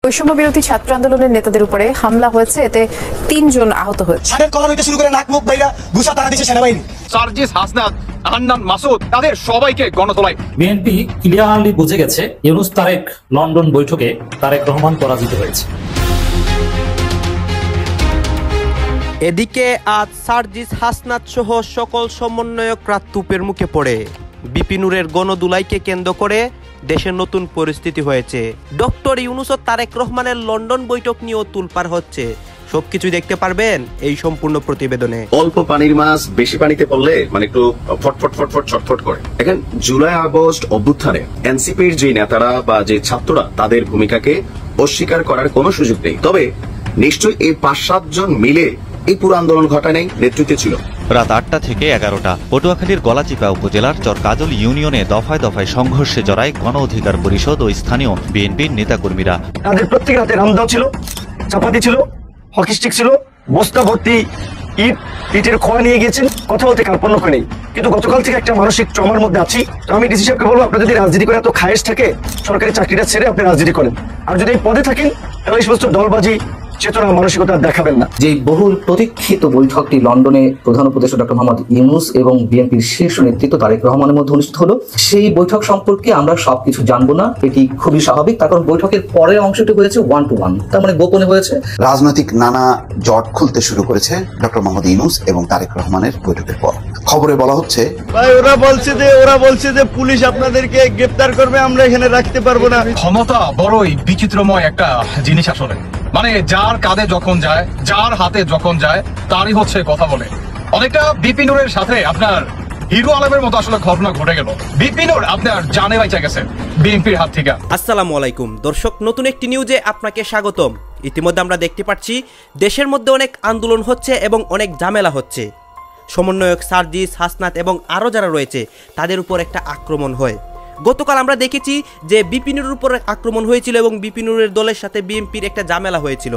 বৈষম্য বিরোধী ছাত্র আন্দোলনের নেতাদের উপরে হামলা হয়েছে, এতে 3 জন আহত হয়েছে। শুরু করে নাক মুখ বাইরা ঘুষা তারা দিচ্ছে সেনাবাহিনী। সার্জিস, হাসনাত, হান্নান মাসুদ তাদের সবাইকে গণতলায়। বিএনপি ক্লিয়ারলি বুঝে গেছে ইউনূস তারেক লন্ডন বৈঠকে তারেক রহমান পরাজিত হয়েছে। এদিকে আজ সার্জিস, হাসনাত সহ সকল সমন্বয়করা তুপের মুখে পড়ে। বিপিনুরের গণদুলাইকে কেন্দ্র করে দেশের নতুন পরিস্থিতি হয়েছে। ডক্টর ইউনূস ও তারেক রহমানের লন্ডন বৈঠক নিয়েও তুলপাড় হচ্ছে। সবকিছু দেখতে পারবেন এই সম্পূর্ণ প্রতিবেদনে। অল্প পানির মাছ বেশি পানিতে পড়লে মানে একটু ফটফট ফটফট ছটফট করে। এখন জুলাই আগস্ট অভ্যুত্থানে এনসিপির যে নেতারা বা যে ছাত্ররা তাদের ভূমিকাকে অস্বীকার করার কোনো সুযোগ নেই। তবে নিশ্চয়ই এই 5-7 জন মিলে এই পুরো আন্দোলন ঘটানোই নেতৃত্বে ছিল। রাত 8টা থেকে 11টা পটুয়াখালীর গলাচিপা উপজেলার চরকাজল ইউনিয়নে দফায় দফায় সংঘর্ষে জড়ায় গণ অধিকার পরিষদ ও স্থানীয় বিএনপির নেতাকর্মীরা। তাদের প্রত্যেকের হাতে রামদাও ছিল, চাপাতি ছিল, হকি স্টিক ছিল, বস্তা ভর্তি ইটের খোয়া নিয়ে গিয়েছেন। কথা বলতে কার্পণ্য করে নেই, কিন্তু গতকাল থেকে একটা মানসিক ট্রমার মধ্যে আছি। তো আমি ডিসি সাহেবকে বলবো, আপনার যদি রাজনীতি করে এত খায়েশ থাকে, সরকারি চাকরিটা ছেড়ে আপনি রাজনীতি করেন। আর যদি এই পদে থাকেন তাহলে এই সমস্ত দলবাজি চেতনা মানসিকতা দেখাবেন না। যে বহুল প্রতীক্ষিত বৈঠকটি লন্ডনে প্রধান উপদেষ্টা ডক্টর মোহাম্মদ ইউনূস এবং বিএনপির শীর্ষ নেতৃত্ব তারেক রহমানের মধ্যে অনুষ্ঠিত হলো, সেই বৈঠক সম্পর্কে আমরা সবকিছু জানবো না। এটি খুবই স্বাভাবিক, তার কারণ বৈঠকের পরের অংশটি হয়েছে 1-to-1, তার মানে গোপনে হয়েছে। রাজনৈতিক নানা জট খুলতে শুরু করেছে ডক্টর মোহাম্মদ ইউনূস এবং তারেক রহমানের বৈঠকের পর। খবরে বলা হচ্ছে ওরা বলছে যে পুলিশ আপনাদেরকে গ্রেফতার করবে, আমরা এখানে রাখতে পারবো না। ক্ষমতা বড়ই বিচিত্রময় একটা জিনিস আসলে। মানে যার কাঁধে যখন যায়, যার হাতে যখন যায়, তারই হচ্ছে কথা বলে। অনেকটা বিপিনুরের সাথে আপনার হিরো আলমের মতো আসলে ঘটনা ঘটে গেল। বিপিনুর আপনার জানে বাইচা গেছে বিএনপির হাত থেকে। আসসালামু আলাইকুম দর্শক, নতুন একটি নিউজে আপনাকে স্বাগতম। ইতিমধ্যে আমরা দেখতে পাচ্ছি দেশের মধ্যে অনেক আন্দোলন হচ্ছে এবং অনেক ঝামেলা হচ্ছে। সমন্বয়ক সার্জিস, হাসনাত এবং আরও যারা রয়েছে তাদের উপর একটা আক্রমণ হয়। গতকাল আমরা দেখেছি যে বিপিনুরের উপর আক্রমণ হয়েছিল এবং বিপিনুরের দলের সাথে বিএনপির একটা ঝামেলা হয়েছিল।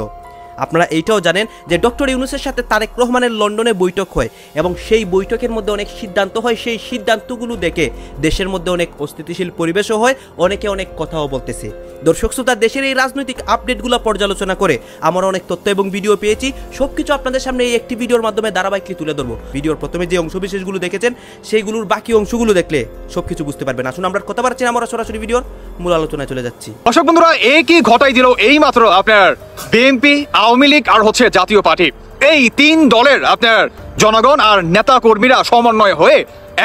আপনারা এইটাও জানেন যে ডক্টর ইউনূসের সাথে তারেক রহমানের লন্ডনে বৈঠক হয় এবং সেই বৈঠকের মধ্যে অনেক সিদ্ধান্ত হয়। সেই সিদ্ধান্তগুলো দেখে দেশের মধ্যে অনেক অস্থিতিশীল পরিবেশও হয়, অনেকে অনেক কথাও বলতেছে। দর্শক শ্রোতা, দেশের এই রাজনৈতিক আপডেটগুলো পর্যালোচনা করে আমরা অনেক তথ্য এবং ভিডিও পেয়েছি। সবকিছু আপনাদের সামনে এই একটি ভিডিওর মাধ্যমে ধারাবাহিকলি তুলে ধরবো। ভিডিওর প্রথমে যে অংশবিশেষগুলো দেখেছেন সেইগুলোর বাকি অংশগুলো দেখলে সবকিছু বুঝতে পারবেন। আসুন আমরা কথা বাড়ছি না, আমরা সরাসরি ভিডিওর মূল আলোচনায় চলে যাচ্ছি। দর্শক বন্ধুরা, কি ঘটাই দিল এই মাত্র আপনার বিএনপি, আওয়ামী লীগ আর হচ্ছে জাতীয় পার্টি, এই 3 দলের আপনার জনগণ আর নেতা কর্মীরা সমন্বয় হয়ে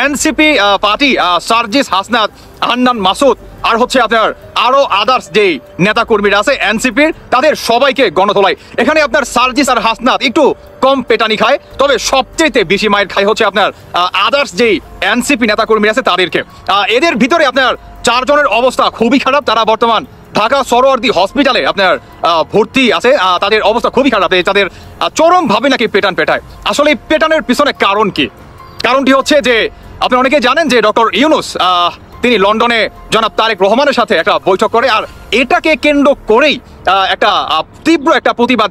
এনসিপি পার্টি, সার্জিস, হাসনাত, হান্নান মাসুদ আর হচ্ছে আপনার আরো আদার্স যেই নেতা কর্মীরা আছে এনসিপির, তাদের সবাইকে গণতলায়। এখানে আপনার সার্জিস আর হাসনাত একটু কম পেটানি খায়, তবে সবচেয়ে বেশি মায়ের খায় হচ্ছে আপনার আদার্স যেই এনসিপি নেতা কর্মী আছে তাদেরকে। এদের ভিতরে আপনার 4 জনের অবস্থা খুবই খারাপ। তারা বর্তমান ঢাকা সরোয়ার্দী হসপিটালে আপনার ভর্তি আছে। তাদের অবস্থা খুবই খারাপ, তাদের চরম ভাবে নাকি পেটান পেটায়। আসলে এই পেটানের পিছনে কারণ কি? কারণটি হচ্ছে যে আপনি অনেকে জানেন যে ডক্টর ইউনূস তিনি লন্ডনে জনাব তারেক রহমানের সাথে একটা বৈঠক করে, আর এটাকে কেন্দ্র করেই একটা তীব্র একটা প্রতিবাদ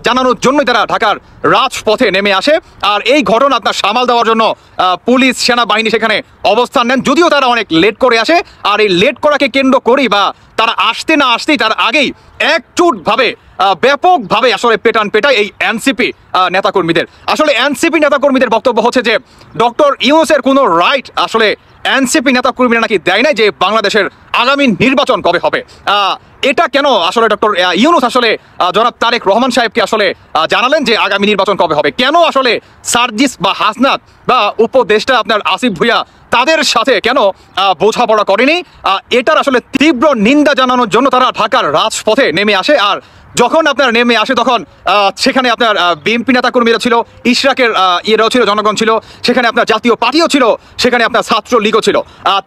জানানোর জন্যই তারা ঢাকার রাজপথে নেমে আসে। আর এই ঘটনা আপনার সামাল দেওয়ার জন্য পুলিশ, সেনাবাহিনী সেখানে অবস্থান নেন, যদিও তারা অনেক লেট করে আসে। আর এই লেট করাকে কেন্দ্র করেই বা তারা আসতে না আসতেই তার আগেই একচুট ভাবে ব্যাপকভাবে আসলে পেটায় এই এনসিপি নেতাকর্মীদের। আসলে এনসিপি নেতাকর্মীদের বক্তব্য হচ্ছে যে ডক্টর ইউনূসের কোনো রাইট আসলে এনসিপি নেতাকর্মীরা নাকি দেয় নাই যে বাংলাদেশের আগামী নির্বাচন কবে হবে। এটা কেন আসলে ডক্টর ইউনূস আসলে জনাব তারেক রহমান সাহেবকে আসলে জানালেন যে আগামী নির্বাচন কবে হবে? কেন আসলে সার্জিস বা হাসনাত বা উপদেষ্টা আপনার আসিফ ভুইয়া তাদের সাথে কেন বোঝাপড়া করেনি? এটার আসলে তীব্র নিন্দা জানানোর জন্য তারা ঢাকার রাজপথে নেমে আসে। আর যখন আপনার নেমে আসে তখন সেখানে আপনার বিএনপি নেতাকর্মীরা ছিল, ইশরাকের ইয়েরাও ছিল, জনগণ ছিল, সেখানে আপনার জাতীয় পার্টিও ছিল, সেখানে আপনার ছাত্র লীগও ছিল।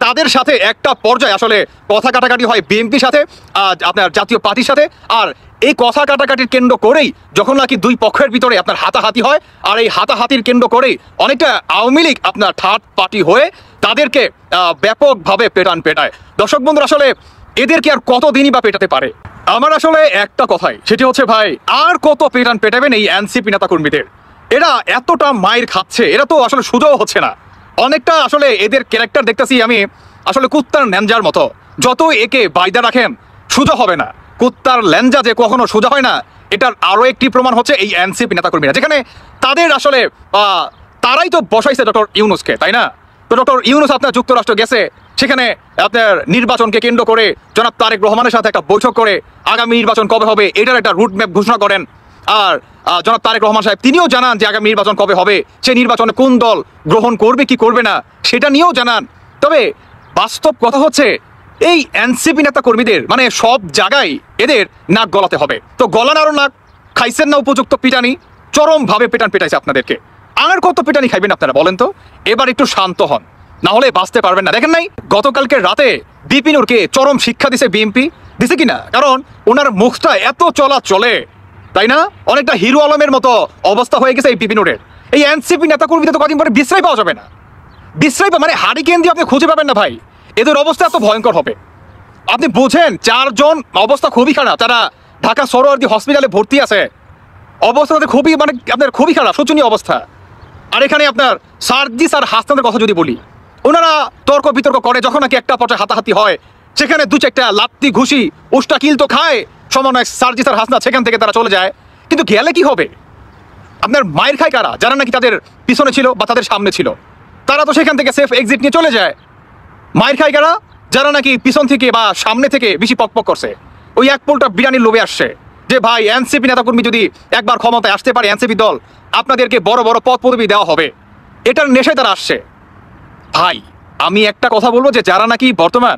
তাদের সাথে একটা পর্যায়ে আসলে কথা কাটাকাটি হয় বিএনপির সাথে, আপনার জাতীয় পার্টির সাথে। আর এই কথা কাটাকাটির কেন্দ্র করেই যখন নাকি 2 পক্ষের ভিতরে আপনার হাতাহাতি হয়, আর এই হাতাহাতির কেন্দ্র করেই অনেকটা আওয়ামী লীগ আপনার থার্ড পার্টি হয়ে তাদেরকে ব্যাপকভাবে পেটায়। দর্শক বন্ধুরা, আসলে এদেরকে আর কতদিনই বা পেটাতে পারে? আমার আসলে একটা কথাই, সেটি হচ্ছে ভাই, আর কত পেটাবেন এই এনসিপি নেতা কর্মীদের? এরা এতটা মায়ের খাচ্ছে, এরা তো আসলে সুযোগ হচ্ছে না। অনেকটা আসলে এদের ক্যারেক্টার দেখতেছি আমি আসলে কুত্তার ন্যাঞ্জার মতো। যত একে বাইদা রাখেন সুযোগ হবে না। কুত্তার ল্যাঞ্জা যে কখনো সোজা হয় না, এটার আরো একটি প্রমাণ হচ্ছে এই এনসিপি নেতাকর্মীরা, যেখানে তাদের আসলে তারাই তো বসাইছে ডক্টর ইউনূসকে, তাই না? তো ডক্টর ইউনূস আপনার যুক্তরাষ্ট্র গেছে, সেখানে আপনার নির্বাচনকে কেন্দ্র করে জনাব তারেক রহমানের সাথে একটা বৈঠক করে আগামী নির্বাচন কবে হবে এটার একটা রুট ম্যাপ ঘোষণা করেন। আর জনাব তারেক রহমান সাহেব তিনিও জানান যে আগামী নির্বাচন কবে হবে, সেই নির্বাচনে কোন দল গ্রহণ করবে কি করবে না সেটা নিয়েও জানান। তবে বাস্তব কথা হচ্ছে এই এনসিপি নেতা কর্মীদের মানে সব জায়গায় এদের নাক গলাতে হবে। তো গলান আরো নাক খাইছেন না উপযুক্ত পিটানি, চরমভাবে পেটাইছে আপনাদেরকে। আর কত পিটানি খাইবেন আপনারা বলেন তো? এবার একটু শান্ত হন, না হলে বাঁচতে পারবেন না। দেখেন নাই গতকালকে রাতে বিপিনুরকে চরম শিক্ষা দিছে বিএনপি, দিছে কিনা? কারণ ওনার মুখটা এত চলে, তাই না? অনেকটা হিরো আলমের মতো অবস্থা হয়ে গেছে এই বিপিনুরের। এই এনসিপি নেতা কর্মীদের তো কদিন পরে বিশ্রাই পাওয়া যাবে না, বিশ্রাই মানে হারিকেন দিয়ে আপনি খুঁজে পাবেন না ভাই, এদের অবস্থা এত ভয়ঙ্কর হবে। আপনি বুঝেন 4 জন অবস্থা খুবই খারাপ, তারা ঢাকা সরোয়ার্দী হসপিটালে ভর্তি আছে, অবস্থা খুবই মানে আপনার খুবই খারাপ, শোচনীয় অবস্থা। আর এখানে আপনার সার্জিস আর হাসনাতের কথা যদি বলি, ওনারা তর্ক বিতর্ক করে, যখন নাকি একটা পর্যায়ে হাতাহাতি হয় সেখানে 2-4টা লাত্তি ঘুষি উষ্টা কিল তো খায় সমন্বয় সার্জিস আর হাসনাত, সেখান থেকে তারা চলে যায়। কিন্তু গেলে কি হবে? আপনার মায়ের খায় কারা? যারা নাকি তাদের পিছনে ছিল বা তাদের সামনে ছিল, তারা তো সেখান থেকে সেফ এক্সিট নিয়ে চলে যায়। মায়ের খায় কারা? যারা নাকি পিছন থেকে বা সামনে থেকে বেশি পকপক করছে, ওই এক পোলটা বিরিয়ানির লোভে আসছে যে ভাই এনসিপি নেতাকর্মী যদি একবার ক্ষমতায় আসতে পারে, এনসিপি দল আপনাদেরকে বড় বড় পদ পদবি দেওয়া হবে, এটার নেশায় তারা আসছে। ভাই আমি একটা কথা বলবো যে যারা নাকি বর্তমান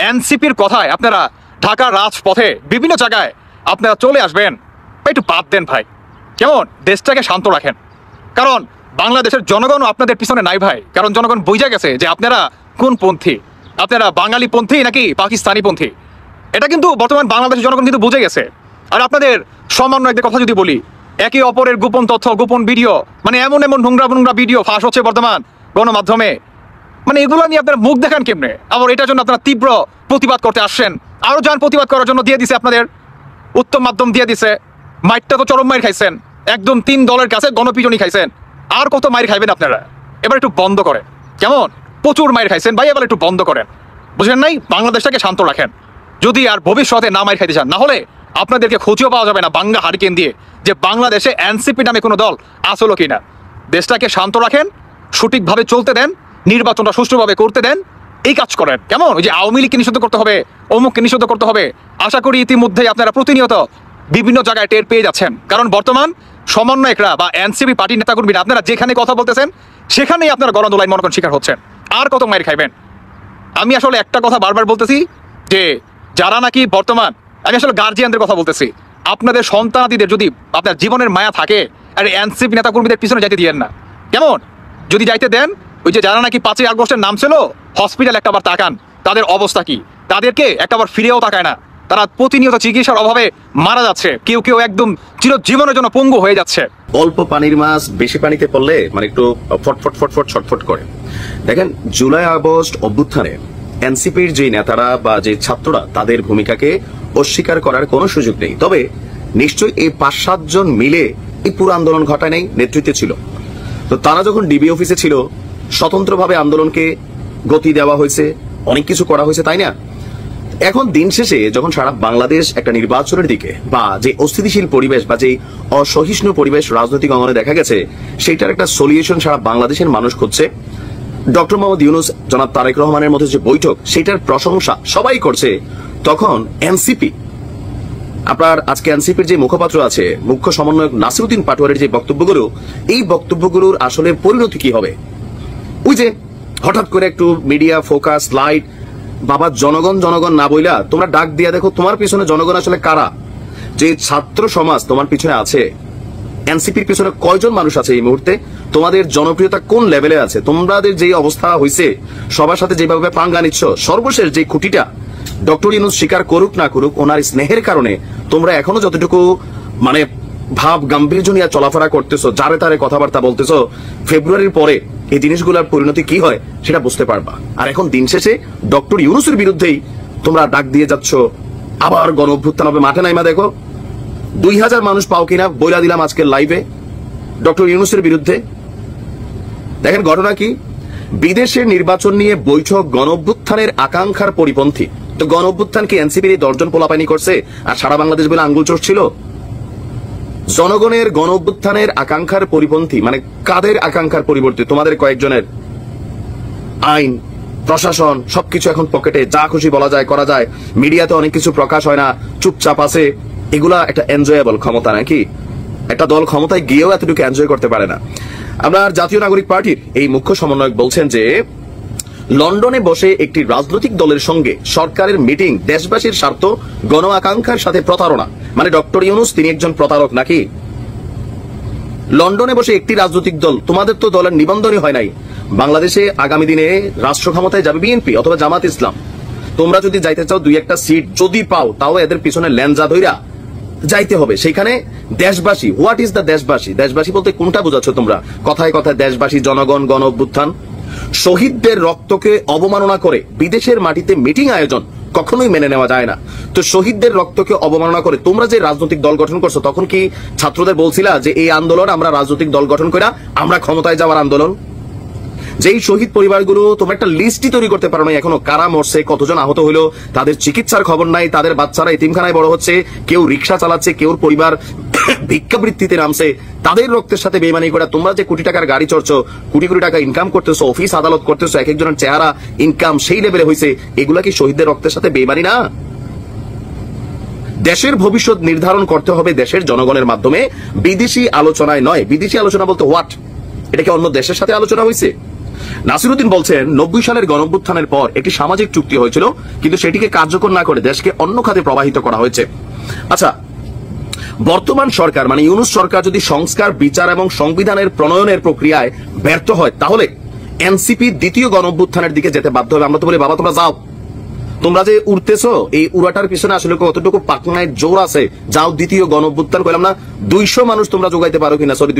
এনসিপির কথায় আপনারা ঢাকার রাজপথে বিভিন্ন জায়গায় আপনারা চলে আসবেন, একটু বাদ দেন ভাই, কেমন? দেশটাকে শান্ত রাখেন। কারণ বাংলাদেশের জনগণ আপনাদের পিছনে নাই ভাই, কারণ জনগণ বুঝে গেছে যে আপনারা কোন পন্থী, আপনারা বাঙালি পন্থী নাকি পাকিস্তানি পন্থী, এটা কিন্তু বর্তমান বাংলাদেশের জনগণ কিন্তু বুঝে গেছে। আর আপনাদের সমন্বয়কদের কথা যদি বলি, একে অপরের গোপন তথ্য, গোপন ভিডিও, মানে এমন নোংরা ভিডিও ফাঁস হচ্ছে বর্তমান গণমাধ্যমে, মানে এগুলো নিয়ে আপনারা মুখ দেখান কেমনে? আবার এটার জন্য আপনারা তীব্র প্রতিবাদ করতে আসছেন, আরো যান প্রতিবাদ করার জন্য দিয়ে দিছে আপনাদের উত্তম মাধ্যম দিয়ে দিছে। মাইরটা তো চরম মাইর খাইছেন, একদম 3 দলের কাছে গণপিটনি খাইছেন, আর কত মাইর খাইবেন আপনারা? এবার একটু বন্ধ করেন, কেমন? প্রচুর মাইর খাইছেন ভাই, এবার একটু বন্ধ করেন, বুঝলেন নাই? বাংলাদেশটাকে শান্ত রাখেন যদি আর ভবিষ্যতে না মাইর খাইতে চান, না হলে আপনাদেরকে খুঁজেও পাওয়া যাবে না বাংলা হারিকেন দিয়ে যে বাংলাদেশে এনসিপি নামে কোনো দল আসলো কিনা। দেশটাকে শান্ত রাখেন, সঠিকভাবে চলতে দেন, নির্বাচনটা সুষ্ঠুভাবে করতে দেন, এই কাজ করেন, কেমন? ওই যে আওয়ামী লীগকে নিষিদ্ধ করতে হবে, অমুককে নিষিদ্ধ করতে হবে, আশা করি ইতিমধ্যেই আপনারা প্রতিনিয়ত বিভিন্ন জায়গায় টের পেয়ে যাচ্ছেন। কারণ বর্তমান সমন্বয়করা বা এনসিপি পার্টির নেতাকর্মীরা আপনারা যেখানে কথা বলতেছেন সেখানেই আপনারা গণদোলায় মনে করেন শিকার হচ্ছেন। আর কত মাইর খাইবেন? আমি আসলে একটা কথা বারবার বলতেছি যে যারা নাকি বর্তমান, আমি আসলে গার্জিয়ানদের কথা বলতেছি, আপনাদের সন্তানাদিদের যদি আপনার জীবনের মায়া থাকে, আর এনসিপি নেতাকর্মীদের পিছনে যাইতে দিয়েন না, কেমন? যদি যাইতে দেন, ওই যে যারা নাকি 5ই আগস্টের নাম ছিল হসপিটাল, একটাবার তাকান তাদের অবস্থা কি, তাদেরকে একটাবার ফিরেও তাকায় না, তারা প্রতিনিয়ত চিকিৎসার অভাবে মারা যাচ্ছে, কেউ একদম চিরজীবনের জন্য পঙ্গু হয়ে যাচ্ছে। অল্প পানির মাছ বেশি পানিতে পড়লে মানে একটু ফটফট ছটফট করে। দেখেন জুলাই আগস্ট অভ্যুত্থানে এনসিপির যে নেতারা বা যে ছাত্ররা তাদের ভূমিকাকে অস্বীকার করার কোনো সুযোগ নেই। তবে নিশ্চয়ই এই 5-7 জন মিলে এই পুরো আন্দোলন ঘটায় নাই, নেতৃত্বে ছিল। তো তারা যখন ডিবি অফিসে ছিল, স্বতন্ত্রভাবে আন্দোলনকে গতি দেওয়া হয়েছে, অনেক কিছু করা হয়েছে, তাই না? এখন দিন শেষে যখন সারা বাংলাদেশ একটা নির্বাচনের দিকে বা যে অস্থিতিশীল পরিবেশ বা যে অসহিষ্ণু পরিবেশ রাজনৈতিক অঙ্গনে দেখা গেছে, সেটার একটা সলিউশন সারা বাংলাদেশের মানুষ খুঁজছে। ডক্টর মোহাম্মদ ইউনূস, জনাব তারেক রহমানের মধ্যে যে বৈঠক, সেটার প্রশংসা সবাই করছে। তখন এনসিপি, আপনার আজকে এনসিপির যে মুখপাত্র আছে, মুখ্য সমন্বয়ক নাসিরউদ্দিন পাটোয়ারির যে বক্তব্যগুলো, এই বক্তব্যগুলোর আসলে পরিণতি কি হবে? ওই যে হঠাৎ করে একটু মিডিয়া ফোকাস লাইট, বাবা জনগণ না বইলা তোমরা ডাক দিয়া দেখো তোমার পিছনে জনগণ আসলে কারা। যে ছাত্র সমাজ তোমার পিছনে আছে, এনসিপির পিছনে কয়জন মানুষ আছে এই মুহূর্তে, তোমাদের জনপ্রিয়তা কোন লেভেলে আছে, তোমাদের যে অবস্থা হয়েছে, সবার সাথে যেভাবে পাঙ্গা নিচ্ছ, সর্বশেষ যে খুঁটিটা ডক্টর ইউনূস স্বীকার করুক না করুক, ওনার স্নেহের কারণে তোমরা এখনো যতটুকু মানে ভাব গাম্ভীর্য নিয়ে চলাফেরা করতেছো, যারে তারে কথাবার্তা বলতেছো, ফেব্রুয়ারির পরে এই জিনিসগুলোর পরিণতি কি হয় সেটা বুঝতে পারবা। আর এখন দিন শেষে ডক্টর ইউনূসের বিরুদ্ধেই তোমরা ডাক দিয়ে যাচ্ছ, আবার গণ অভ্যুত্থান হবে, মাঠে নাইমা দেখো 2000 মানুষ পাও কিনা বইলা দিলাম আজকের লাইভে ডক্টর ইউনূসের বিরুদ্ধে। দেখেন ঘটনা কি, বিদেশের নির্বাচন নিয়ে বৈঠক গণ অভ্যুত্থানের আকাঙ্ক্ষার পরিপন্থী। তো গণ অভ্যুত্থান কি এনসিপির 10 জন পোলাপানি করছে আর সারা বাংলাদেশ বলে আঙ্গুল চড়ছিল? জনগণের গণ অভ্যুত্থানের আকাঙ্ক্ষার পরিপন্থী, মানে কাদের আকাঙ্ক্ষার পরিবর্তে? তোমাদের কয়েকজনের। আইন প্রশাসন সবকিছু এখন পকেটে, যা খুশি বলা যায় করা যায়, মিডিয়াতে অনেক কিছু প্রকাশ হয় না, চুপচাপ আছে। এগুলা একটা এনজয়েবল ক্ষমতা নাকি? একটা দল ক্ষমতায় গিয়েও এতটুকু এনজয় করতে পারে না। আপনার জাতীয় নাগরিক পার্টির এই মুখ্য সমন্বয়ক বলছেন যে লন্ডনে বসে একটি রাজনৈতিক দলের সঙ্গে সরকারের মিটিং দেশবাসীর স্বার্থ গণ আকাঙ্ক্ষার সাথে প্রতারণা। মানে ডক্টর ইউনূস তিনি একজন প্রতারক নাকি? লন্ডনে বসে একটি রাজনৈতিক দল, তোমাদের তো দলের নিবন্ধনই হয় নাই। বাংলাদেশে আগামী দিনে রাষ্ট্র ক্ষমতায় যাবে বিএনপি অথবা জামাত ইসলাম। তোমরা যদি যাইতে চাও 2-1টা সিট যদি পাও, তাও এদের পিছনে ল্যাঞ্জা ধইরা যাইতে হবে। সেখানে দেশবাসী, হোয়াট ইজ দ্য দেশবাসী? দেশবাসী বলতে কোনটা বোঝাচ্ছ তোমরা? কথায় কথায় দেশবাসী, জনগণ, গণ অভ্যুত্থান। শহীদদের রক্তকে অবমাননা করে বিদেশের মাটিতে মিটিং আয়োজন কখনোই মেনে নেওয়া যায় না। তো শহীদদের রক্তকে অবমাননা করে তোমরা যে রাজনৈতিক দল গঠন করছো, তখন কি ছাত্রদের বলছিলা যে এই আন্দোলন আমরা রাজনৈতিক দল গঠন করে আমরা ক্ষমতায় যাওয়ার আন্দোলন? যেই শহীদ পরিবারগুলো তোমরা একটা লিস্টই তৈরি করতে পারো না এখনো, কারা মরছে, কতজন আহত হলো, তাদের চিকিৎসার খবর নাই, তাদের বাচ্চারা এতিমখানায় বড় হচ্ছে, কেউ রিক্সা চালাচ্ছে, কেউ পরিবার ভিক্ষাবৃত্তিতে নামছে, তাদের রক্তের সাথে বেইমানি করে তোমরা যে কোটি টাকার গাড়ি চড়ছো, কোটি কোটি টাকা ইনকাম করতেছো, অফিস আদালত করতেছো, এক একজনের চেহারা ইনকাম সেই লেভেলে হয়েছে, এগুলা কি শহীদদের রক্তের সাথে বেইমানি না? দেশের ভবিষ্যৎ নির্ধারণ করতে হবে দেশের জনগণের মাধ্যমে, বিদেশি আলোচনায় নয়। বিদেশি আলোচনা বলতে হোয়াট? এটা কি অন্য দেশের সাথে আলোচনা হয়েছে? নাসিরউদ্দিন বলছেন 90 সালের গণঅভ্যুত্থানের পর একটি সামাজিক চুক্তি হয়েছিল, কিন্তু সেটিকে কার্যকর না করে দেশকে অন্য খাতে প্রবাহিত করা হয়েছে। আচ্ছা, বর্তমান সরকার মানে ইউনূস সরকার যদি সংস্কার, বিচার এবং সংবিধানের প্রণয়নের প্রক্রিয়ায় ব্যর্থ হয়, তাহলে এনসিপি দ্বিতীয় গণঅভ্যুত্থানের দিকে যেতে বাধ্য হবে। আমরা তো বলি বাবা তোমরা যাও, তোমরা যে উড়তেছো এই উড়াটার পিছনে আসলে কতটুকু পাকনায় জোর আছে, যাও দ্বিতীয় গণঅভ্যুত্থান করলাম না। 200 মানুষ তোমরা যোগাইতে পারো কিনা? সরি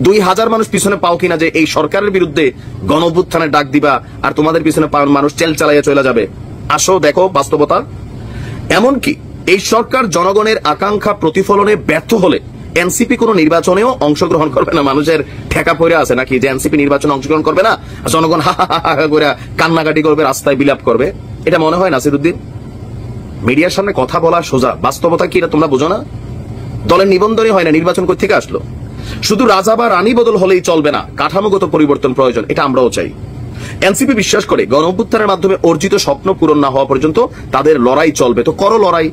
2000 মানুষ পিছনে পাও কিনা যে এই সরকারের বিরুদ্ধে গণঅভ্যুত্থানের ডাক দিবা আর তোমাদের পিছনে মানুষ চেল চালাইয়া চলে যাবে? আসো দেখো বাস্তবতা। এমনকি এই সরকার জনগণের আকাঙ্ক্ষা প্রতিফলনে ব্যর্থ হলে এনসিপি কোন নির্বাচনেও অংশগ্রহণ করবে না। মানুষের ঠেকা পড়ে আছে নাকি যে এনসিপি নির্বাচনে অংশগ্রহণ করবে না, জনগণ হা হা হা করে কান্নাকাটি করবে, রাস্তায় বিলাপ করবে? এটা মনে হয় নাসিরউদ্দিন? মিডিয়ার সামনে কথা বলা সোজা, বাস্তবতা কি এটা তোমরা বোঝো না? দলের নিবন্ধনই হয় না, নির্বাচন কই থেকে আসলো? শুধু রাজা বা রানী বদল হলেই চলবে না, কাঠামোগত পরিবর্তন প্রয়োজন, এটা আমরাও চাই। এনসিপি বিশ্বাস করে গণঅভ্যুত্থানের মাধ্যমে অর্জিত স্বপ্ন পূরণ না হওয়া পর্যন্ত তাদের লড়াই চলবে। তো করো লড়াই,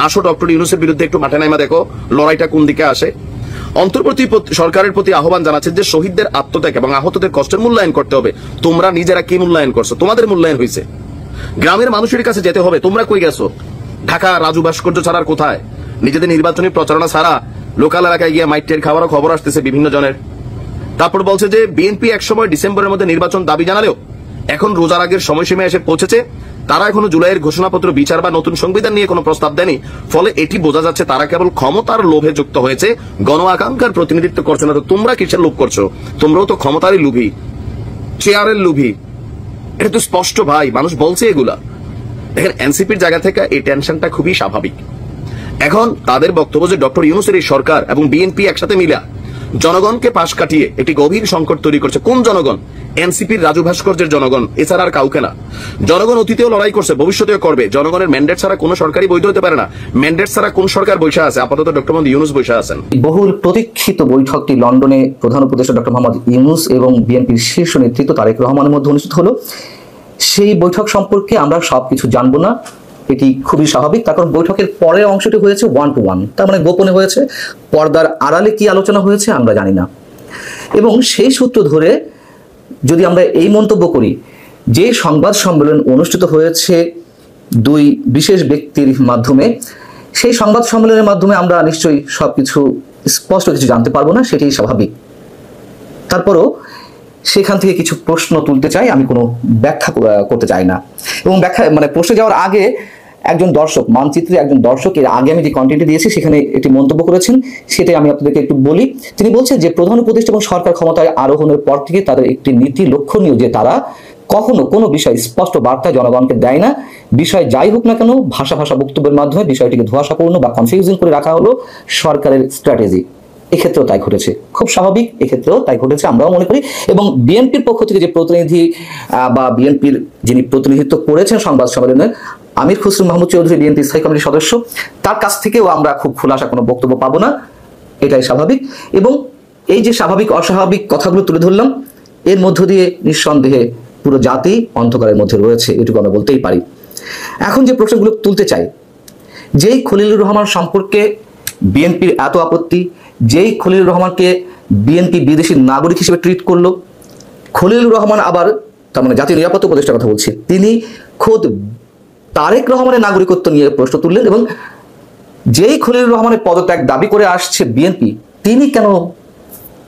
আসো ডক্টর ইউনূসের বিরুদ্ধে একটু মাঠে নাইমা দেখো লড়াইটা কোন দিকে আসে। অন্তর্বর্তী সরকারের প্রতি আহ্বান জানাচ্ছে যে শহীদদের আত্মত্যাগ এবং আহতদের কষ্টের মূল্যায়ন করতে হবে। তোমরা নিজেরা কি মূল্যায়ন করছো? তোমাদের মূল্যায়ন হয়েছে, গ্রামের মানুষের কাছে যেতে হবে। তোমরা কই গেছো? ঢাকা রাজু ভাস্কর্য ছাড়ার কোথায়? নিজেদের নির্বাচনী প্রচারণা ছাড়া লোকাল এলাকায় গিয়ে মাইটের খাবারও খবর আসতেছে বিভিন্ন জনের। তারপর বলছে যে বিএনপি একসময় ডিসেম্বরের মধ্যে নির্বাচন দাবি জানালেও এখন রোজার আগের সময়সীমা এসে পৌঁছেছে, তারা এখনো জুলাইয়ের ঘোষণাপত্র, বিচার বা নতুন সংবিধান নিয়ে কোনো প্রস্তাব দেয়নি। ফলে এটি বোঝা যাচ্ছে তারা কেবল ক্ষমতার লোভে যুক্ত হয়েছে, গণ আকাঙ্ক্ষার প্রতিনিধিত্ব করছে না। তো তোমরা কিসের লোভ করছো? তোমরাও তো ক্ষমতারই লোভী, চেয়ারের লোভী, এটা তো স্পষ্ট ভাই, মানুষ বলছে এগুলা। দেখেন এনসিপির জায়গা থেকে এই টেনশনটা খুবই স্বাভাবিক। এখন তাদের বক্তব্য যে ডক্টর ইউনূসের এই সরকার এবং বিএনপি একসাথে মিলা জনগণকে পাশ কাটিয়ে একটি গভীর সংকট তৈরি করছে। কোন জনগণ? এনসিপির রাজু ভাস্কর্যের জনগণ, এছাড়া আর কাউকে না। জনগণ অতীতেও লড়াই করছে, ভবিষ্যতেও করবে। জনগণের ম্যান্ডেট ছাড়া কোন সরকারই বৈধ হতে পারে না। ম্যান্ডেট ছাড়া কোন সরকার বৈশা আছে? আপাতত ডক্টর মোহাম্মদ ইউনূস বৈশা আছেন। বহুল প্রতীক্ষিত বৈঠকটি লন্ডনে প্রধান উপদেষ্টা ডক্টর মোহাম্মদ ইউনূস এবং বিএনপির শীর্ষ নেতৃত্ব তারেক রহমানের মধ্যে অনুষ্ঠিত হলো। সেই বৈঠক সম্পর্কে আমরা সবকিছু জানবো না, এটি খুবই স্বাভাবিক। তার কারণ বৈঠকের পরের অংশটি হয়েছে 1-to-1, তার মানে গোপনে হয়েছে, পর্দার আড়ালে কি আলোচনা হয়েছে আমরা জানি না। এবং সেই সূত্র ধরে যদি আমরা এই মন্তব্য করি যে সংবাদ সম্মেলন অনুষ্ঠিত হয়েছে দুই বিশেষ ব্যক্তির মাধ্যমে, সেই সংবাদ সম্মেলনের মাধ্যমে আমরা নিশ্চয়ই সবকিছু স্পষ্ট কিছু জানতে পারবো না, সেটাই স্বাভাবিক। তারপরও সেখান থেকে কিছু প্রশ্ন তুলতে চাই, আমি কোনো ব্যাখ্যা করতে চাই না। এবং ব্যাখ্যা মানে প্রশ্নে যাওয়ার আগে একজন দর্শক, মানচিত্রে একজন দর্শক, এর আগে আমি যে কন্টেন্টটি দিয়েছি সেখানে একটি মন্তব্য করেছেন, সেটাই আমি আপনাদেরকে একটু বলি। তিনি বলছেন যে প্রধান উপদেষ্টা এবং সরকার ক্ষমতায় আরোহণের পর থেকে তাদের একটি নীতি লক্ষণীয় যে তারা কখনো কোনো বিষয় স্পষ্ট বার্তা জনগণকে দেয় না। বিষয় যাই হোক না কেন, ভাষা বক্তব্যের মাধ্যমে বিষয়টিকে ধোঁয়াশাপূর্ণ বা কনফিউজিং করে রাখা হলো সরকারের স্ট্র্যাটেজি। এক্ষেত্রেও তাই ঘটেছে, খুব স্বাভাবিক, এক্ষেত্রেও তাই ঘটেছে আমরাও মনে করি। এবং বিএনপির পক্ষ থেকে যে প্রতিনিধি বা বিএনপির যিনি প্রতিনিধিত্ব করেছেন সংবাদ সম্মেলনে, আমির খসরু মাহমুদ চৌধুরী, বিএনপি স্থায়ী কমিটির সদস্য, তার কাছ থেকেও আমরা খুব খোলাসা কোনো বক্তব্য পাবো না, এটাই স্বাভাবিক। এবং এই যে স্বাভাবিক অস্বাভাবিক কথাগুলো তুলে ধরলাম, এর মধ্য দিয়ে নিঃসন্দেহে পুরো জাতি অন্ধকারের মধ্যে রয়েছে, এটুকু আমরা বলতেই পারি। এখন যে প্রশ্নগুলো তুলতে চাই, যেই খলিলুর রহমান সম্পর্কে বিএনপির এত আপত্তি, যেই খলিলুর রহমানকে বিএনপি বিদেশি নাগরিক হিসেবে ট্রিট করলো, খলিলুর রহমান আবার, তার মানে জাতীয় নিরাপত্তা উপদেষ্টার কথা বলছি, তিনি খোদ তারেক রহমানের নাগরিকত্ব নিয়ে প্রশ্ন তুললেন। এবং যেই খলিলুর রহমানের পদত্যাগ দাবি করে আসছে বিএনপি, তিনি কেন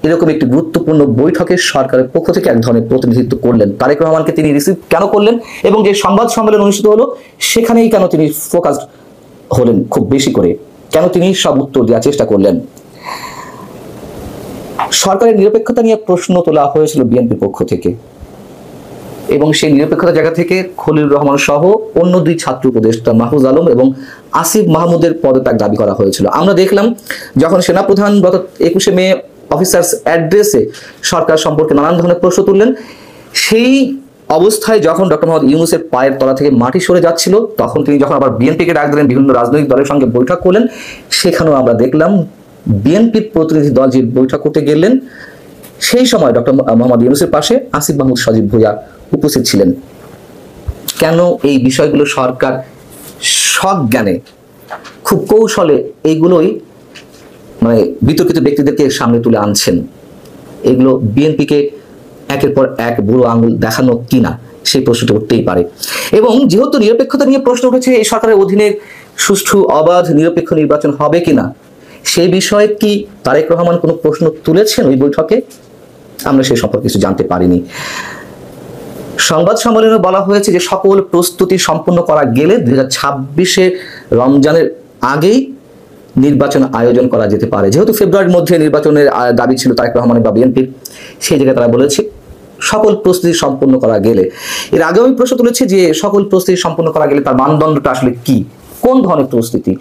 এরকম একটি গুরুত্বপূর্ণ বৈঠকে সরকারের পক্ষ থেকে এক ধরনের প্রতিনিধিত্ব করলেন? তারেক রহমানকে তিনি রিসিভ কেন করলেন? এবং যে সংবাদ সম্মেলন অনুষ্ঠিত হলো সেখানেই কেন তিনি ফোকাসড হলেন খুব বেশি করে? কেন তিনি সব উত্তর দেওয়ার চেষ্টা করলেন? সরকারের নিরপেক্ষতা নিয়ে প্রশ্ন তোলা হয়েছিল বিএনপির পক্ষ থেকে, এবং সেই নিরপেক্ষতার জায়গা থেকে খলিলুর রহমান সহ অন্য দুই ছাত্র উপদেষ্টা মাহফুজ আলম এবং আসিফ মাহমুদের পদত্যাগ দাবি করা হয়েছিল। আমরা দেখলাম যখন সেনাপ্রধান গত 21শে মে অফিসার্স অ্যাড্রেসে সরকার সম্পর্কে নানান ধরনের প্রশ্ন তুললেন, সেই অবস্থায় যখন ডক্টর মোহাম্মদ ইউনূসের পায়ের তলা থেকে মাটি সরে যাচ্ছিল, তখন তিনি যখন আবার বিএনপিকে ডাক দিলেন, বিভিন্ন রাজনৈতিক দলের সঙ্গে বৈঠক করলেন, সেখানেও আমরা দেখলাম বিএনপির প্রতিনিধি দল যে বৈঠক করতে গেলেন, সেই সময় ডক্টর মোহাম্মদ ইউনূসের পাশে আসিফ মাহমুদ সজীব ভূঁইয়া উপস্থিত ছিলেন। কেন এই বিষয়গুলো সরকার সজ্ঞানে খুব কৌশলে এইগুলোই মানে বিতর্কিত ব্যক্তিদেরকে সামনে তুলে আনছেন? এগুলো বিএনপিকে একের পর এক বুড়ো আঙুল দেখানো কিনা, সেই প্রশ্নটা উঠতেই পারে। এবং যেহেতু নিরপেক্ষতা নিয়ে প্রশ্ন উঠেছে, এই সরকারের অধীনে সুষ্ঠু অবাধ নিরপেক্ষ নির্বাচন হবে কিনা, সেই বিষয়ে কি তারেক রহমান কোনো প্রশ্ন তুলেছেন ওই বৈঠকে? আমরা সেই সম্পর্কে কিছু জানতে পারিনি। সংবাদ সম্মেলনে বলা হয়েছে যে সকল প্রস্তুতি সম্পন্ন করা গেলে 2026-এ রমজানের আগেই নির্বাচন আয়োজন করা যেতে পারে। যেহেতু ফেব্রুয়ারির মধ্যে নির্বাচনের দাবি ছিল তারেক রহমানের বা বিএনপির, সেই জায়গায় তারা বলেছে সকল প্রস্তুতি সম্পন্ন করা গেলে। এর আগে আমি প্রশ্ন তুলেছি যে সকল প্রস্তুতি সম্পন্ন করা গেলে তার মানদণ্ডটা আসলে কি, কোন ধরনের প্রস্তুতি,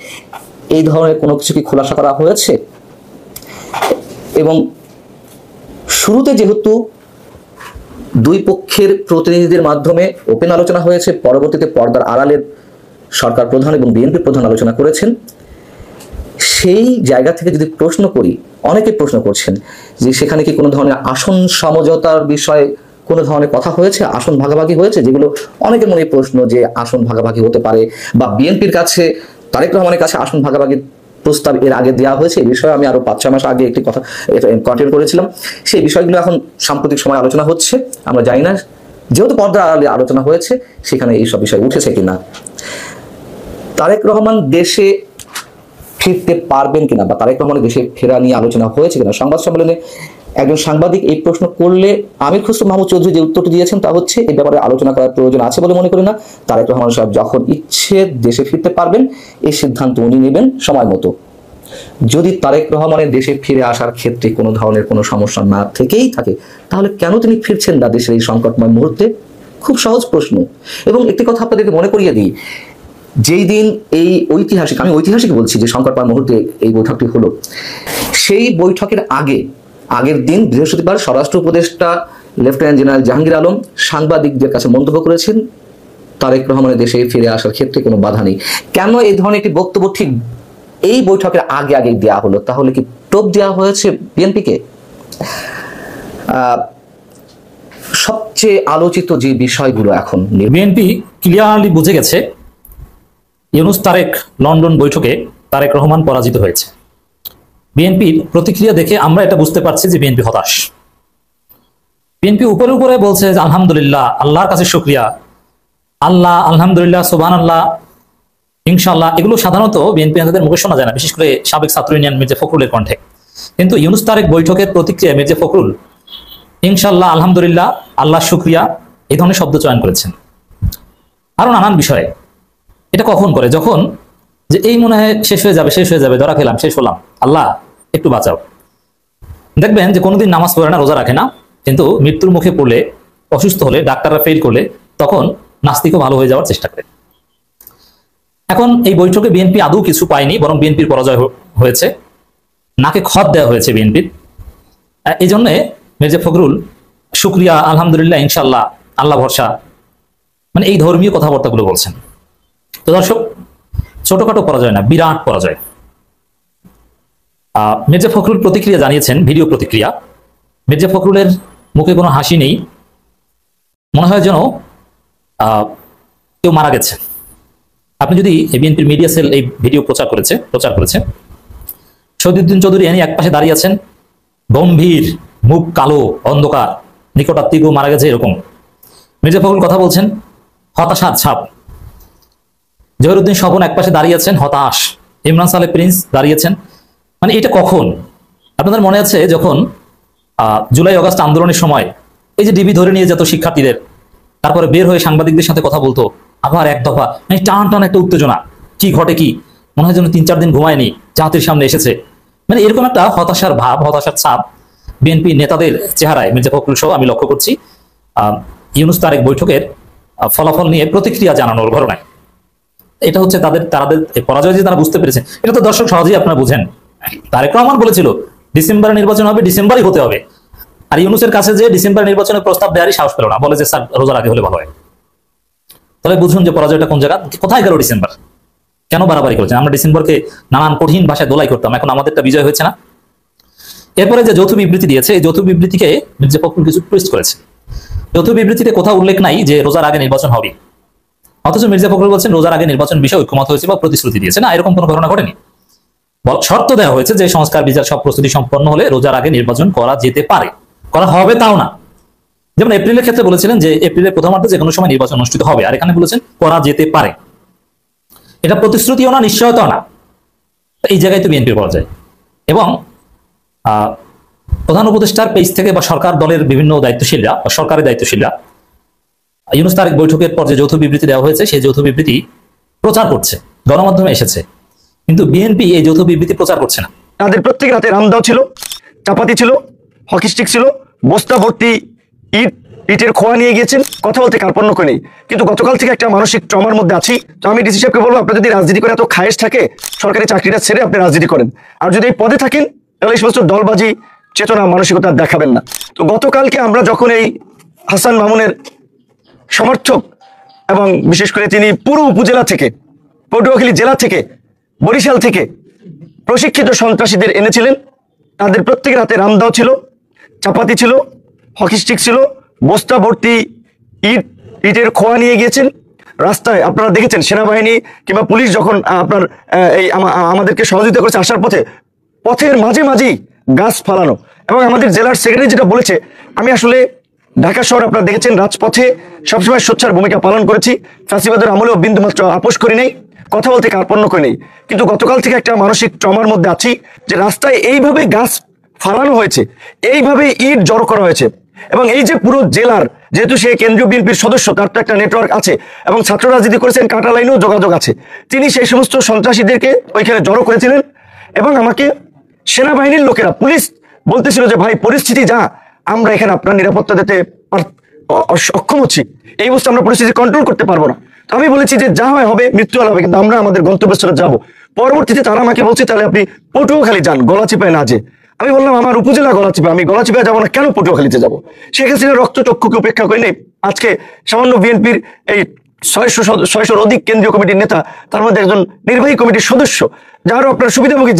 এই ধরনের কোনো কিছু কি খোলাসা করা হয়েছে? এবং শুরুতে যেহেতু দুই পক্ষের প্রতিনিধিদের মাধ্যমে ওপেন আলোচনা হয়েছে, পরবর্তীতে পর্দার আড়ালে সরকার প্রধান এবং বিএনপি প্রধান আলোচনা করেছেন, সেই জায়গা থেকে যদি প্রশ্ন করি, অনেকে প্রশ্ন করছেন যে সেখানে কি কোনো ধরনের আসন সমঝোতার বিষয়ে কোনো ধরনের কথা হয়েছে, আসন ভাগাভাগি হয়েছে, যেগুলো অনেকের মনে প্রশ্ন যে আসন ভাগাভাগি হতে পারে, বা বিএনপির কাছে তারেক রহমানের কাছে আসন ভাগাভাগির প্রস্তাব এর আগে দেওয়া হয়েছে। এই বিষয়ে আমি আরো 5-6 মাস আগে একটি কথা কন্টেন্ট করেছিলাম। সেই বিষয়গুলো এখন সাম্প্রতিক সময় আলোচনা হচ্ছে, আমরা জানি না যেহেতু পর্দার আড়ালে আলোচনা হয়েছে সেখানে এইসব বিষয় উঠেছে কিনা। তারেক রহমান দেশে ফিরতে পারবেন কিনা বা তারেক রহমানের দেশে ফেরা নিয়ে আলোচনা হয়েছে কিনা, সংবাদ সম্মেলনে একজন সাংবাদিক এই প্রশ্ন করলে আমির খসরু মাহমুদ চৌধুরী যে উত্তরটি দিয়েছেন তা হচ্ছে এই ব্যাপারে আলোচনা করার প্রয়োজন আছে বলে মনে করি না। তারেক রহমান সাহেব যখন ইচ্ছে দেশে ফিরতে পারবেন, এই সিদ্ধান্ত উনি নেবেন সময় মতো। যদি তারেক রহমানের দেশে ফিরে আসার ক্ষেত্রে কোনো ধরনের কোনো সমস্যা না থেকেই থাকে, তাহলে কেন তিনি ফিরছেন না দেশের এই সংকটময় মুহূর্তে? খুব সহজ প্রশ্ন। এবং একটি কথা আপনাদেরকে মনে করিয়ে দিই, যেই দিন এই ঐতিহাসিক, আমি ঐতিহাসিক বলছি যে সংকটময় মুহূর্তে এই বৈঠকটি হলো, সেই বৈঠকের আগের দিন বৃহস্পতিবার স্বরাষ্ট্র উপদেষ্টা লেফটেন্যান্ট জেনারেল জাহাঙ্গীর আলম সাংবাদিকদের কাছে মন্তব্য করেছেন তারেক রহমানের দেশে ফিরে আসার ক্ষেত্রে কোনো বাধা নেই। কেন এই ধরনের একটি বক্তব্য ঠিক এই বৈঠকের আগে দেওয়া হলো? তাহলে কি টোপ দেওয়া হয়েছে বিএনপিকে? সবচেয়ে আলোচিত যে বিষয়গুলো এখন, বিএনপি ক্লিয়ারলি বুঝে গেছে ইউনূস তারেক লন্ডন বৈঠকে তারেক রহমান পরাজিত হয়েছে। বিএনপির প্রতিক্রিয়া দেখে আমরা এটা বুঝতে পারছি যে বিএনপি হতাশ। বিএনপি উপরে উপরে বলছে যে আলহামদুলিল্লাহ, আল্লাহর কাছে শুকরিয়া, আল্লাহ, আলহামদুলিল্লাহ, সুবহানাল্লাহ, ইনশাআল্লাহ, এগুলো সাধারণত বিএনপি নেতাদের মুখে শোনা যায় না, বিশেষ করে সাবেক ছাত্র ইউনিয়ন মির্জা ফখরুলের কণ্ঠে। কিন্তু ইউনূস তারেক বৈঠকের প্রতিক্রিয়া মির্জা ফখরুল ইনশাআল্লাহ, আলহামদুলিল্লাহ, আল্লাহ শুকরিয়া, এই ধরনের শব্দ চয়ন করেছেন। আরো নানান বিষয়ে এটা কখন করে? যখন যে এই মনে হয় শেষ হয়ে যাবে, ধরা খেলাম, শেষ হলাম, আল্লাহ একটু বাঁচাও। দেখবেন যে কোনোদিন নামাজ পড়ে না, রোজা রাখে না, কিন্তু মৃত্যুর মুখে পড়লে, অসুস্থ হলে, ডাক্তাররা ফেল করলে তখন নাস্তিকও ভালো হয়ে যাওয়ার চেষ্টা করে। এখন এই বৈঠকে বিএনপি আদৌ কিছু পায়নি, বরং বিএনপির পরাজয় হয়েছে। নাকে খত দেওয়া হয়েছে বিএনপির। এই জন্যে মির্জা ফখরুল শুক্রিয়া, আলহামদুলিল্লাহ, ইনশাল্লাহ, আল্লাহ ভরসা, মানে এই ধর্মীয় কথাবার্তাগুলো বলছেন। তো দর্শক, ছোটখাটো পরাজয় না, বিরাট পরাজয়। মির্জা ফখরুল প্রতিক্রিয়া জানিয়েছেন, ভিডিও প্রতিক্রিয়া। মির্জা ফখরুলের মুখে কোনো হাসি নেই, মনে হয় যেন কেউ মারা গেছে। আপনি যদি বিএনপির মিডিয়া সেল এই ভিডিও প্রচার করেছে, শহীদুদ্দিন চৌধুরী এনে এক পাশে দাঁড়িয়ে আছেন, গম্ভীর, মুখ কালো, অন্ধকার, নিকটাত্মীয় মারা গেছে এরকম। মির্জা ফখরুল কথা বলছেন, হতাশার ছাপ। জহিরুদ্দিন স্বপন এক পাশে দাঁড়িয়ে আছেন, হতাশ। ইমরান সালে প্রিন্স দাঁড়িয়েছেন। মানে এটা কখন? আপনাদের মনে আছে যখন জুলাই আগস্ট আন্দোলনের সময় এই যে ডিবি ধরে নিয়ে যেত শিক্ষার্থীদের, তারপরে বের হয়ে সাংবাদিকদের সাথে কথা বলতো, আবার এক দফা, মানে টান টান একটা উত্তেজনা, কি ঘটে কি, মনে হয় যেন 3-4 দিন ঘুমায়নি, জাতির সামনে এসেছে। মানে এরকম একটা হতাশার ভাব, হতাশার ছাপ বিএনপি নেতাদের চেহারায় মির্জা ফখরুল সহ আমি লক্ষ্য করছি। ইউনূস তারেক বৈঠকের ফলাফল নিয়ে প্রতিক্রিয়া জানানোর ঘটনায় এটা হচ্ছে তাদের পরাজয় যে তারা বুঝতে পেরেছেন, এটা তো দর্শক সহজেই আপনারা বুঝেন। তারেক রহমান বলেছিল ডিসেম্বরে নির্বাচন হবে, ডিসেম্বরই হতে হবে। আর ইউনূসের কাছে যে ডিসেম্বরে নির্বাচনের প্রস্তাব দেওয়ারই সাহস পেল না, বলে যে স্যার রোজার আগে হলে ভালো হয়। তাহলে বুঝুন যে পরাজয়টা কোন জায়গা, কোথায় গেল ডিসেম্বর, কেন বাড়াবাড়ি করেছেন? আমরা ডিসেম্বরকে নানান কঠিন ভাষায় দোলাই করতাম, এখন আমাদেরটা বিজয় হয়েছে না। এরপরে যে যৌথ বিবৃতি দিয়েছে, এই যৌথ বিবৃতিকে মির্জা ফখরুল কিছু টুইস্ট করেছে। যৌথ বিবৃতিতে কোথাও উল্লেখ নাই যে রোজার আগে নির্বাচন হবে, অথচ মির্জা ফখরুল বলছেন রোজার আগে নির্বাচন বিষয়ে ঐক্যমত হয়েছে বা প্রতিশ্রুতি দিয়েছে। না, এরকম কোনো ঘটনা ঘটেনি। শর্ত দেওয়া হয়েছে যে সংস্কার বিচার সব প্রস্তুতি সম্পন্ন হলে রোজার আগে নির্বাচন করা যেতে পারে, করা হবে তাও না। যেমন এপ্রিলের ক্ষেত্রে বলেছিলেন যে এপ্রিলের প্রথমার্ধে যে কোনো সময় নির্বাচন অনুষ্ঠিত হবে, আর এখানে বলেছেন করা যেতে পারে। এটা প্রতিশ্রুতিও না, নিশ্চয়তাও না। এই জায়গায় তো বিএনপির পরাজয়। এবং প্রধান উপদেষ্টার পেজ থেকে বা সরকার দলের বিভিন্ন দায়িত্বশীলরা বা সরকারের দায়িত্বশীলরা ইউনূস তারেক বৈঠকের পর যে যৌথ বিবৃতি দেওয়া হয়েছে সেই যৌথ বিবৃতি প্রচার করছে, গণমাধ্যমে এসেছে, কিন্তু বিএনপি এই যৌথ বিবৃতি প্রচার করছে না। তাদের প্রত্যেক রাতে রামদাও ছিল, চাপাতি ছিল, হকি স্টিক ছিল, বস্তা ভর্তি ইটের খোয়া নিয়ে গিয়েছেন, কথা বলতে কার্পণ্য করে নেই। কিন্তু গতকাল থেকে একটা মানসিক ট্রমার মধ্যে আছি। তো আমি ডিসি সাহেবকে বলবো, আপনার যদি রাজনীতি করে এত খায়েশ থাকে, সরকারি চাকরিটা ছেড়ে আপনি রাজনীতি করেন। আর যদি এই পদে থাকেন তাহলে এই সমস্ত দলবাজি চেতনা মানসিকতা দেখাবেন না। তো গতকালকে আমরা যখন এই হাসান মামুনের সমর্থক এবং বিশেষ করে তিনি পুরো উপজেলা থেকে, পটুয়াখালী জেলা থেকে, বরিশাল থেকে প্রশিক্ষিত সন্ত্রাসীদের এনেছিলেন, তাদের প্রত্যেকের হাতে রামদাও ছিল, চাপাতি ছিল, হকি স্টিক ছিল, বস্তা ভর্তি ইটের খোয়া নিয়ে গিয়েছেন। রাস্তায় আপনারা দেখেছেন সেনাবাহিনী কিংবা পুলিশ যখন আপনার এই আমাদেরকে সহযোগিতা করেছে আসার পথের মাঝে মাঝেই গাছ ফালানো। এবং আমাদের জেলার সেক্রেটারি যেটা বলেছে, আমি আসলে ঢাকা শহর আপনারা দেখেছেন রাজপথে সবসময় সোচ্চার ভূমিকা পালন করেছি, ফ্যাসিবাদের আমলেও বিন্দুমাত্র আপোষ করি নেই, কথা বলতে কার্পণ্য করে নেই। কিন্তু গতকাল থেকে একটা মানসিক ট্রমার মধ্যে আছি যে রাস্তায় এইভাবে গাছ ফালানো হয়েছে, এইভাবে ইট জড়ো করা হয়েছে। এবং এই যে পুরো জেলার, যেহেতু সে কেন্দ্রীয় বিএনপির সদস্য, তার তো একটা নেটওয়ার্ক আছে এবং ছাত্র রাজনীতি করেছেন, কাটা লাইনেও যোগাযোগ আছে, তিনি সেই সমস্ত সন্ত্রাসীদেরকে ওইখানে জড়ো করেছিলেন। এবং আমাকে সেনাবাহিনীর লোকেরা, পুলিশ বলতেছিল যে ভাই পরিস্থিতি যা, আমরা এখানে আপনার নিরাপত্তা দিতে অক্ষম হচ্ছি, এই অবস্থা আমরা পরিস্থিতি কন্ট্রোল করতে পারবো না। তো আমি বলেছি যে যা হয় হবে, মৃত্যু হবে, কিন্তু আমরা আমাদের গন্তব্যস্থলে যাবো। পরবর্তীতে তারা আমাকে বলছে তাহলে আপনি পটুয়াখালী যান, গলাচিপায় না যে। আমি বললাম আমার উপজেলা গলাচিপা, আমি গলাচিপায় যাবো না, কেন পটুয়াখালীতে যাবো? শেখ হাসিনার রক্তচক্ষুকে উপেক্ষা করে নেই আজকে সামান্য বিএনপির এই 600-র অধিক কেন্দ্রীয় কমিটির নেতা, তার মধ্যে একজন নির্বাহী কমিটির সদস্য, যারও আপনার সুবিধাভোগী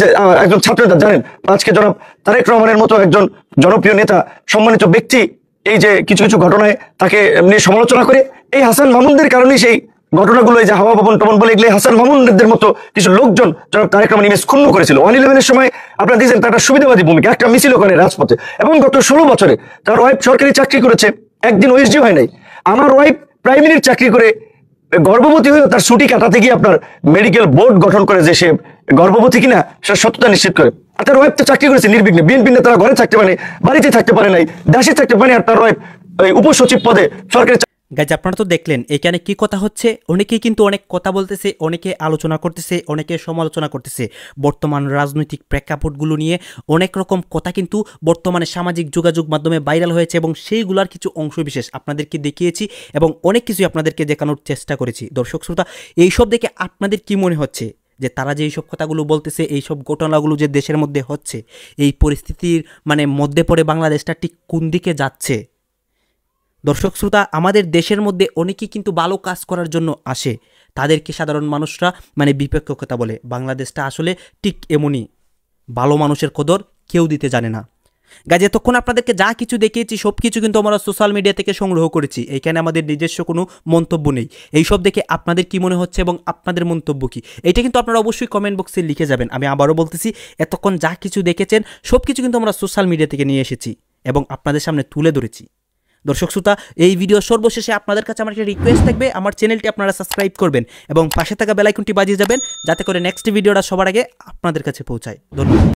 একজন ছাত্র নেতা জানেন, আজকে জনাব তারেক রহমানের মতো একজন জনপ্রিয় নেতা, সম্মানিত ব্যক্তি, এই যে কিছু কিছু ঘটনায় তাকে নিয়ে সমালোচনা করে, এই হাসান মামুনদের কারণেই সেই ঘটনাগুলো, এই যে হাওয়া ভবন টবন বলে, এগুলো হাসান মামুনদের মতো কিছু লোকজন জনাব তারেক রহমান ইমেজ ক্ষুণ্ণ করেছিল। 111-এর সময় আপনারা দিয়েছেন তার একটা সুবিধাবাদী ভূমিকা, একটা মিছিল করে রাজপথে। এবং গত 16 বছরে তার ওয়াইফ সরকারি চাকরি করেছে, একদিন ওএসডি হয় নাই। আমার ওয়াইফ প্রাইমারির চাকরি করে গর্ভবতী হয়েও তার ছুটি কাটাতে গিয়ে আপনার মেডিকেল বোর্ড গঠন করে যে সে গর্ভবতী কিনা সেটা সত্যতা নিশ্চিত করে। আর তার ওয়াইফ তো চাকরি করেছে নির্বিঘ্নে, বিএনপি নেতারা ঘরে থাকতে পারে, বাড়িতে থাকতে পারে নাই, দেশে থাকতে পারে, আর তার ওয়াইফ উপসচিব পদে সরকারি। গাইজ আপনারা তো দেখলেন এখানে কি কথা হচ্ছে। অনেকেই কিন্তু অনেক কথা বলতেছে, অনেকে আলোচনা করতেছে, অনেকে সমালোচনা করতেছে। বর্তমান রাজনৈতিক প্রেক্ষাপটগুলো নিয়ে অনেক রকম কথা কিন্তু বর্তমানে সামাজিক যোগাযোগ মাধ্যমে ভাইরাল হয়েছে এবং সেইগুলার কিছু অংশবিশেষ আপনাদেরকে দেখিয়েছি এবং অনেক কিছুই আপনাদেরকে দেখানোর চেষ্টা করেছি। দর্শক শ্রোতা, এইসব দেখে আপনাদের কি মনে হচ্ছে যে তারা যে এইসব কথাগুলো বলতেছে, এইসব ঘটনাগুলো যে দেশের মধ্যে হচ্ছে, এই পরিস্থিতির মানে মধ্যে পড়ে বাংলাদেশটা ঠিক কোন দিকে যাচ্ছে। দর্শক শ্রোতা, আমাদের দেশের মধ্যে অনেকেই কিন্তু ভালো কাজ করার জন্য আসে, তাদেরকে সাধারণ মানুষরা মানে বিপক্ষ কথা বলে। বাংলাদেশটা আসলে ঠিক এমনই, ভালো মানুষের কদর কেউ দিতে জানে না। গাইজ, এতক্ষণ আপনাদেরকে যা কিছু দেখিয়েছি সব কিছু কিন্তু আমরা সোশ্যাল মিডিয়া থেকে সংগ্রহ করেছি, এখানে আমাদের নিজস্ব কোনো মন্তব্য নেই। এইসব দেখে আপনাদের কি মনে হচ্ছে এবং আপনাদের মন্তব্য কি, এটা কিন্তু আপনারা অবশ্যই কমেন্ট বক্সে লিখে যাবেন। আমি আবারও বলতেছি, এতক্ষণ যা কিছু দেখেছেন সব কিছু কিন্তু আমরা সোশ্যাল মিডিয়া থেকে নিয়ে এসেছি এবং আপনাদের সামনে তুলে ধরেছি। দর্শক শ্রোতা, এই ভিডিও সর্বশেষে আপনাদের কাছে আমার একটা রিকোয়েস্ট থাকবে, আমার চ্যানেলটি আপনারা সাবস্ক্রাইব করবেন এবং পাশে থাকা বেল আইকনটি বাজিয়ে যাবেন, যাতে করে নেক্সট ভিডিওটা সবার আগে আপনাদের কাছে পৌঁছায়। ধন্যবাদ।